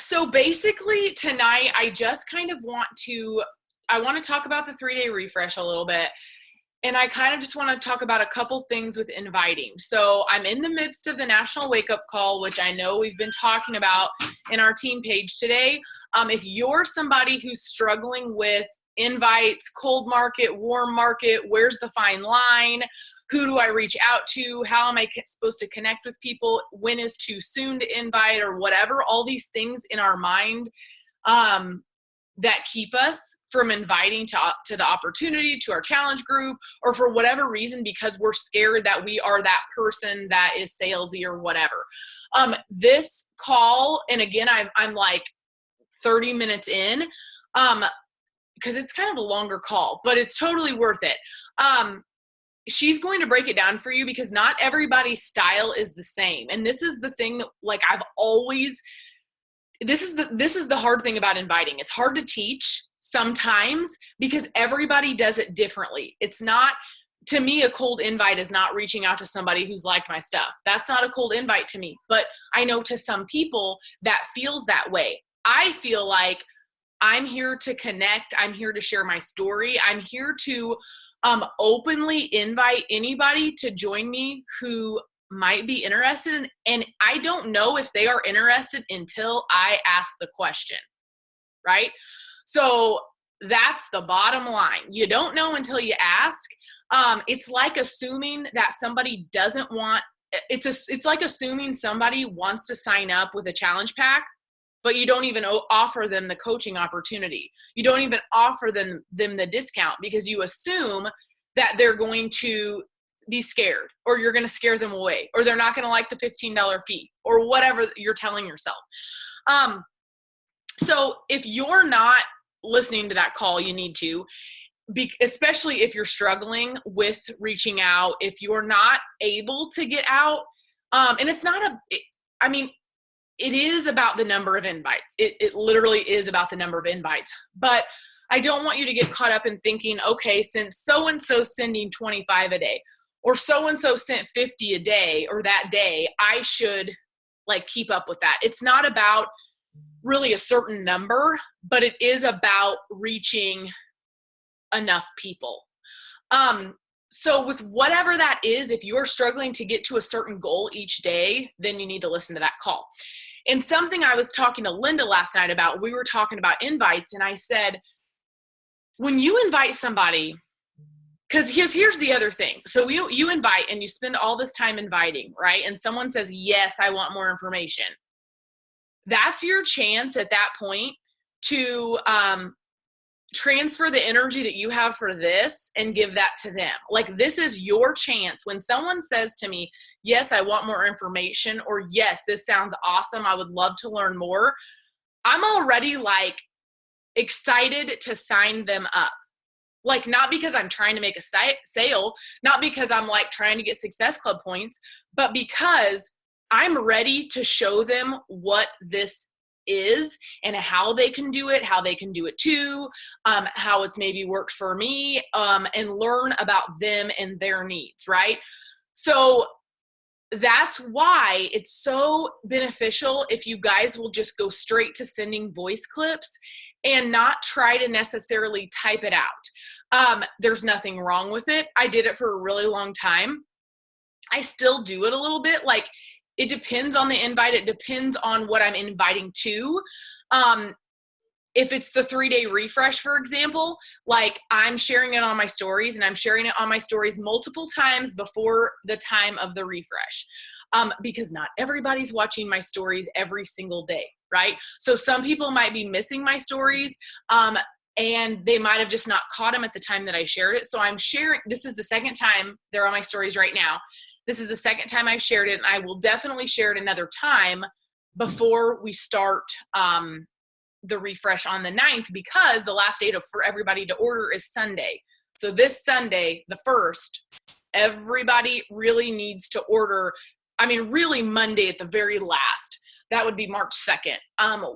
So basically tonight, I just kind of I want to talk about the 3-day refresh a little bit. And I kind of just want to talk about a couple things with inviting. So I'm in the midst of the National Wake Up Call, which I know we've been talking about in our team page today. If you're somebody who's struggling with invites, cold market, warm market, where's the fine line? Who do I reach out to? How am I supposed to connect with people? When is too soon to invite, or whatever? All these things in our mind that keep us from inviting to the opportunity, to our challenge group, or for whatever reason, because we're scared that we are that person that is salesy or whatever. This call, and again, I'm like 30 minutes in, because it's kind of a longer call, but it's totally worth it. She's going to break it down for you, because not everybody's style is the same. And this is the thing that, like, this is the hard thing about inviting. It's hard to teach sometimes because everybody does it differently. It's not, to me, a cold invite is not reaching out to somebody who's liked my stuff. That's not a cold invite to me. But I know to some people that feels that way. I feel like I'm here to connect. I'm here to share my story. I'm here to openly invite anybody to join me who might be interested, and I don't know if they are interested until I ask the question, right? So that's the bottom line. You don't know until you ask. It's like assuming that somebody doesn't want, it's like assuming somebody wants to sign up with a challenge pack, but you don't even offer them the coaching opportunity. You don't even offer them the discount, because you assume that they're going to be scared, or you're going to scare them away, or they're not going to like the $15 fee, or whatever you're telling yourself. So if you're not listening to that call, you need to, especially if you're struggling with reaching out, if you're not able to get out, and it's not it is about the number of invites. It literally is about the number of invites, but I don't want you to get caught up in thinking, okay, since so-and-so sending 25 a day, or so-and-so sent 50 a day, or that day, I should like keep up with that. It's not about really a certain number, but it is about reaching enough people. So with whatever that is, if you're struggling to get to a certain goal each day, then you need to listen to that call. And something I was talking to Linda last night about, we were talking about invites, and I said, when you invite somebody, because here's the other thing. So you invite and you spend all this time inviting, right? And someone says, yes, I want more information. That's your chance at that point to transfer the energy that you have for this and give that to them. Like, this is your chance. When someone says to me, yes, I want more information, or yes, this sounds awesome, I would love to learn more, I'm already like excited to sign them up. Like, not because I'm trying to make a sale, not because I'm like trying to get Success Club points, but because I'm ready to show them what this is and how they can do it too, how it's maybe worked for me, and learn about them and their needs, right? So that's why it's so beneficial if you guys will just go straight to sending voice clips and not try to necessarily type it out. There's nothing wrong with it. I did it for a really long time. I still do it a little bit. Like, it depends on the invite. It depends on what I'm inviting to. If it's the 3-day refresh, for example, like, I'm sharing it on my stories, and I'm sharing it on my stories multiple times before the time of the refresh, because not everybody's watching my stories every single day, right? So some people might be missing my stories, and they might have just not caught them at the time that I shared it. So I'm sharing, this is the second time they're on my stories right now. This is the second time I've shared it, and I will definitely share it another time before we start the refresh on the 9th, because the last date for everybody to order is Sunday. So this Sunday, the 1st, everybody really needs to order. I mean, really Monday at the very last. That would be March 2nd.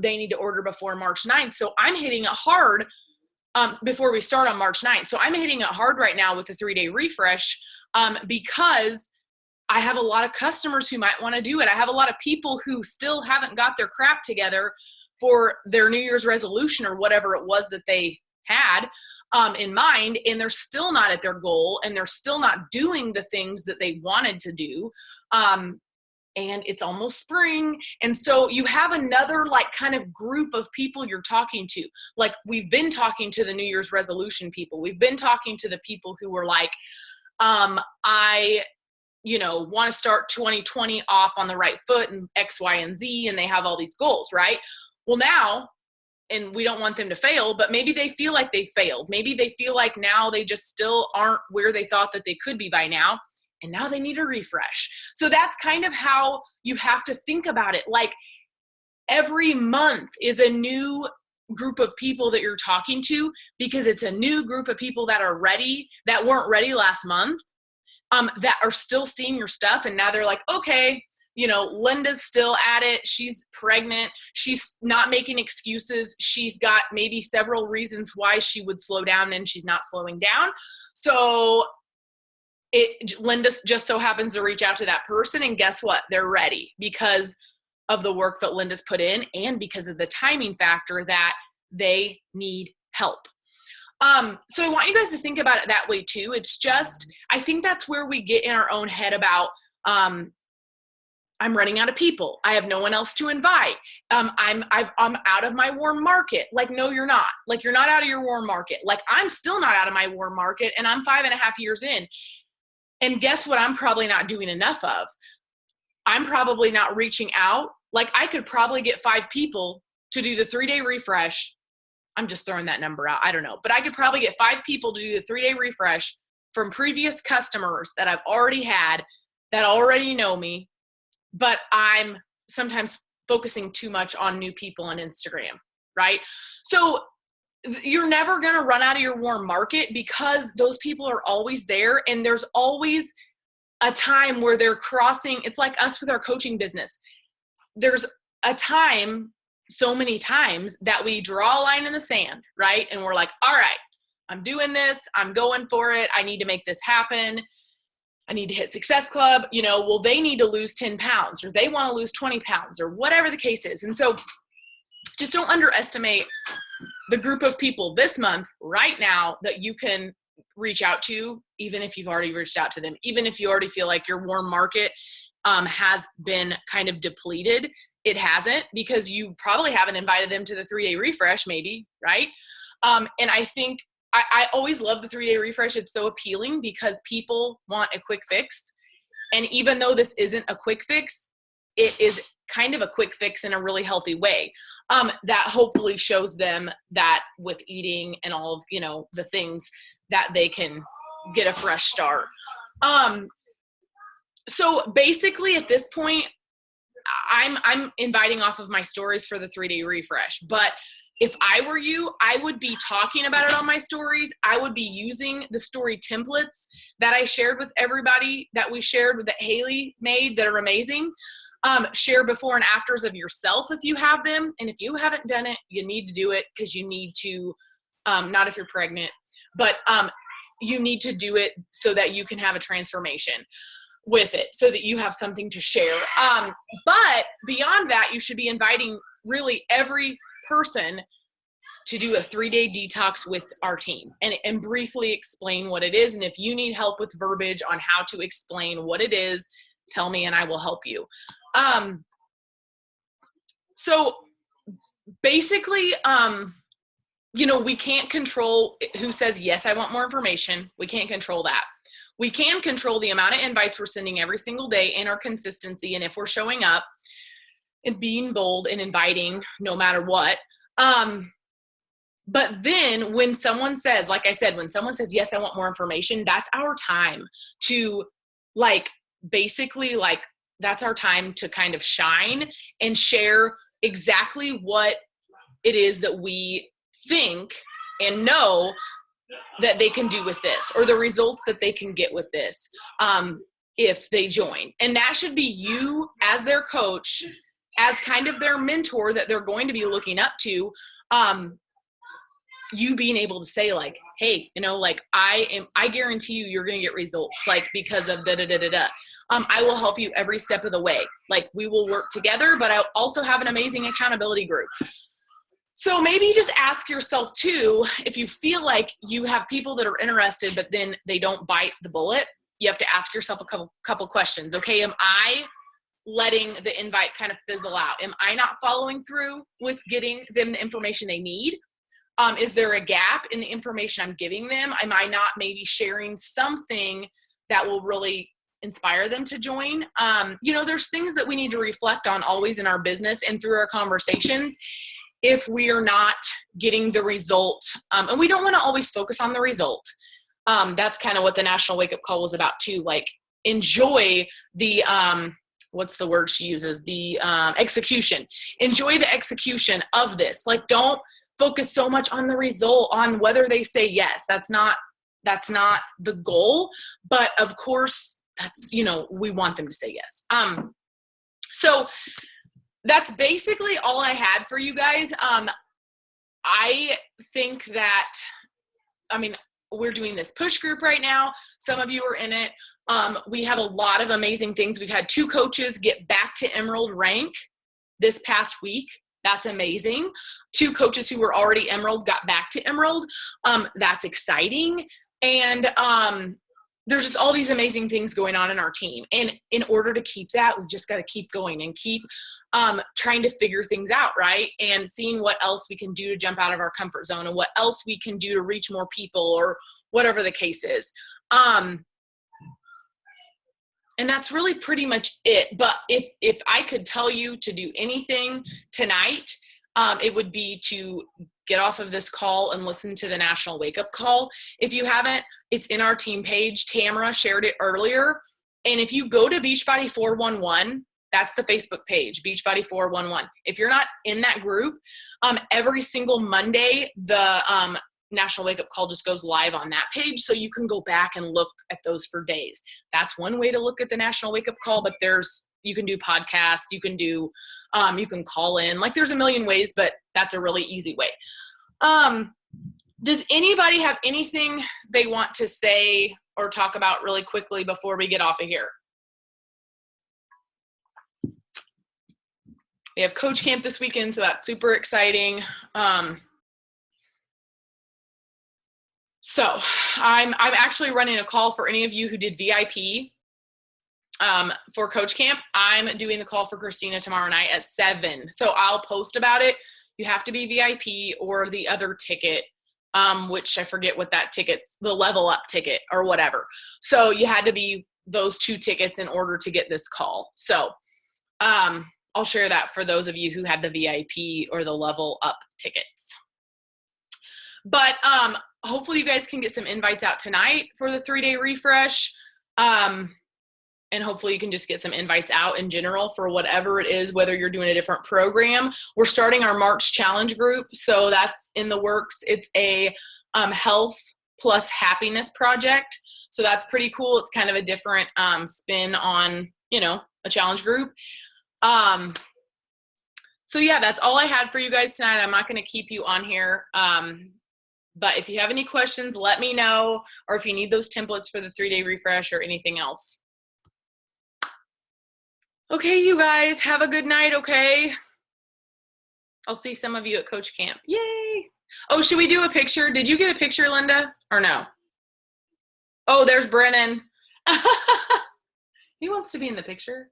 They need to order before March 9th. So I'm hitting it hard before we start on March 9th. So I'm hitting it hard right now with the 3-day refresh because I have a lot of customers who might want to do it. I have a lot of people who still haven't got their crap together for their New Year's resolution or whatever it was that they had in mind, and they're still not at their goal, and they're still not doing the things that they wanted to do. And it's almost spring. And so you have another like kind of group of people you're talking to. Like we've been talking to the New Year's resolution people. We've been talking to the people who were like, I want to start 2020 off on the right foot and X, Y, and Z, and they have all these goals, right? Well, now, and we don't want them to fail, but maybe they feel like they failed. Maybe they feel like now they just still aren't where they thought that they could be by now. And now they need a refresh. So that's kind of how you have to think about it. Like every month is a new group of people that you're talking to, because it's a new group of people that are ready, that weren't ready last month, that are still seeing your stuff. And now they're like, okay, Linda's still at it. She's pregnant. She's not making excuses. She's got maybe several reasons why she would slow down, and she's not slowing down. So Linda just so happens to reach out to that person, and guess what? They're ready because of the work that Linda's put in, and because of the timing factor that they need help. So I want you guys to think about it that way too. It's just, I think that's where we get in our own head about, I'm running out of people. I have no one else to invite. I'm out of my warm market. Like, no, you're not. Like, you're not out of your warm market. Like, I'm still not out of my warm market, and I'm 5.5 years in. And guess what I'm probably not doing enough of? I'm probably not reaching out. Like, I could probably get 5 people to do the 3-day refresh. I'm just throwing that number out. I don't know. But I could probably get 5 people to do the 3-day refresh from previous customers that I've already had, that already know me. But I'm sometimes focusing too much on new people on Instagram, right? So you're never going to run out of your warm market, because those people are always there, and there's always a time where they're crossing. It's like us with our coaching business. There's a time, so many times, that we draw a line in the sand, right? And we're like, all right, I'm doing this. I'm going for it. I need to make this happen. I need to hit Success Club. Well, they need to lose 10 pounds, or they want to lose 20 pounds, or whatever the case is. And so just don't underestimate the group of people this month, right now, that you can reach out to, even if you've already reached out to them, even if you already feel like your warm market has been kind of depleted. It hasn't, because you probably haven't invited them to the 3-day refresh, maybe, right? And I think I always love the 3-day refresh. It's so appealing because people want a quick fix. And even though this isn't a quick fix, it is kind of a quick fix in a really healthy way, that hopefully shows them that with eating and all of, the things, that they can get a fresh start. So basically at this point, I'm inviting off of my stories for the 3-day refresh. But if I were you, I would be talking about it on my stories. I would be using the story templates that I shared with everybody, that we shared, that Haley made, that are amazing. Share before and afters of yourself if you have them. And if you haven't done it, you need to do it, because you need to, not if you're pregnant, but you need to do it so that you can have a transformation with it, so that you have something to share. But beyond that, you should be inviting really every person to do a 3-day detox with our team, and briefly explain what it is. And if you need help with verbiage on how to explain what it is, tell me and I will help you. So basically, we can't control who says, yes, I want more information. We can't control that. We can control the amount of invites we're sending every single day, and our consistency, and if we're showing up and being bold and inviting no matter what. But then when someone says, like I said, when someone says, yes, I want more information, that's our time to that's our time to kind of shine and share exactly what it is that we think and know that they can do with this, or the results that they can get with this, if they join. And that should be you as their coach, as kind of their mentor that they're going to be looking up to, you being able to say like, hey, I guarantee you're going to get results, because of da, da, da, da, da. I will help you every step of the way. We will work together, but I also have an amazing accountability group. So maybe just ask yourself too, if you feel like you have people that are interested, but then they don't bite the bullet, you have to ask yourself a couple questions. Okay, am I letting the invite kind of fizzle out? Am I not following through with getting them the information they need? Is there a gap in the information I'm giving them? Am I not maybe sharing something that will really inspire them to join? There's things that we need to reflect on always in our business and through our conversations if we are not getting the result. And we don't want to always focus on the result. That's kind of what the National Wake Up Call was about too. Like, enjoy the, what's the word she uses? The execution. Enjoy the execution of this. Like, don't focus so much on the result, on whether they say yes. That's not the goal. But of course, that's, we want them to say yes. So that's basically all I had for you guys. I think that, we're doing this push group right now. Some of you are in it. We have a lot of amazing things. We've had 2 coaches get back to Emerald rank this past week. That's amazing. 2 coaches who were already Emerald got back to Emerald. That's exciting. And there's just all these amazing things going on in our team. And in order to keep that, we've just got to keep going and keep trying to figure things out, right? And seeing what else we can do to jump out of our comfort zone and what else we can do to reach more people or whatever the case is. And that's really pretty much it. But if I could tell you to do anything tonight, it would be to get off of this call and listen to the National Wake Up Call. If you haven't, it's in our team page. Tamara shared it earlier. And if you go to Beachbody 411, that's the Facebook page, Beachbody 411. If you're not in that group, every single Monday, the National Wake Up Call just goes live on that page. So you can go back and look at those for days. That's one way to look at the National Wake Up Call, but you can do podcasts, you can do, you can call in, like there's a million ways, but that's a really easy way. Does anybody have anything they want to say or talk about really quickly before we get off of here? We have Coach Camp this weekend, so that's super exciting. So I'm actually running a call for any of you who did VIP for Coach Camp. I'm doing the call for Christina tomorrow night at 7. So I'll post about it. You have to be VIP or the other ticket, which I forget what that ticket's, the level up ticket or whatever. So you had to be those 2 tickets in order to get this call. So I'll share that for those of you who had the VIP or the level up tickets. But hopefully you guys can get some invites out tonight for the 3-day refresh. And hopefully you can just get some invites out in general for whatever it is, whether you're doing a different program. We're starting our March challenge group. So that's in the works. It's a health plus happiness project. So that's pretty cool. It's kind of a different spin on, a challenge group. So yeah, that's all I had for you guys tonight. I'm not going to keep you on here. But if you have any questions, let me know, or if you need those templates for the 3-day refresh or anything else. Okay, you guys, have a good night, okay? I'll see some of you at Coach Camp. Yay! Oh, should we do a picture? Did you get a picture, Linda, or no? Oh, there's Brennan. He wants to be in the picture.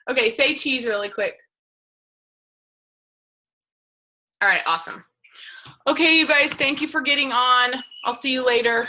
Okay, say cheese really quick. All right, awesome. Okay, you guys, thank you for getting on. I'll see you later.